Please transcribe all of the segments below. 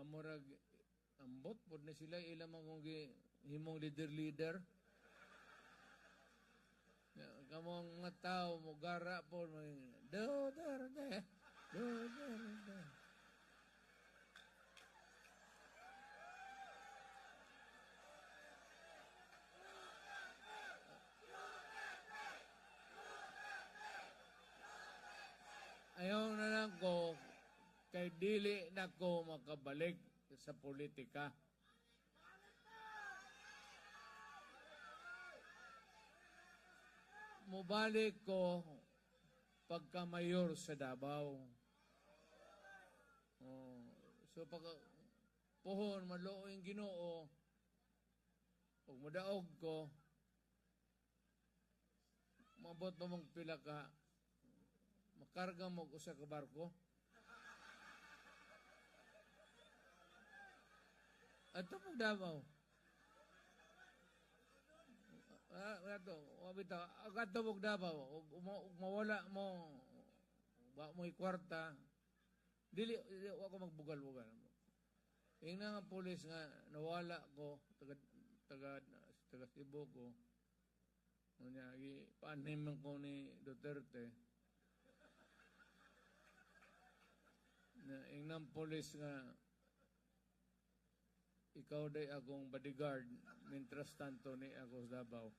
Murag ambot pod na sila ilang mga himong leader. Kamong mga tao mo gara po Duterte. Ayaw na lang ko kay dili na ko makabalik sa politika. Mubalik ko pagka mayor sa Davao. So pagka puhon maluoy ang Ginoo ug modaog ko mabot pa mong pila ka makarga mo usa ka barko. Ato pag Davao. Ato pag Davao. Mawala mo, ba mo'y kwarta. Dili ako magbugal-bugal. Yung nga pulis nga, nawala ko, taga Cebu ko. Paaniman ko ni Duterte. Yung nga pulis nga, ikaw day akong bodyguard, mintras tanto ni ako sa Davao.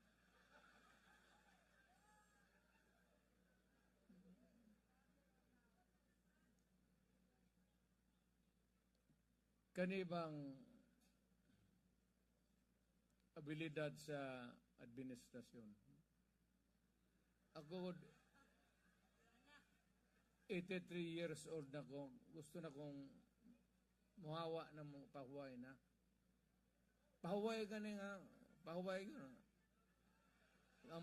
Kanibang abilidad sa administrasyon. Ako 83 years old na ko, gusto na kong muhawa na mong pahuway na. Pahuway ka na nga, pahuway ka na.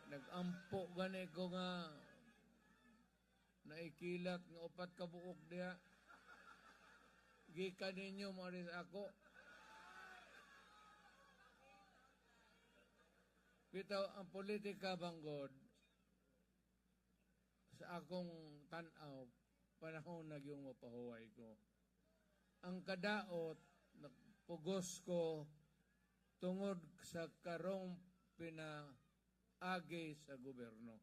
Nag-ampo gani ko nga naikilat nga upat ka buok diha. Gikan ninyo maris ako. Bitaw ang politika banggod sa akong tanaw panahon nagyong mapahuway ko. Ang kadaot nagpugos ko tungod sa karong pinaagi sa gobyerno.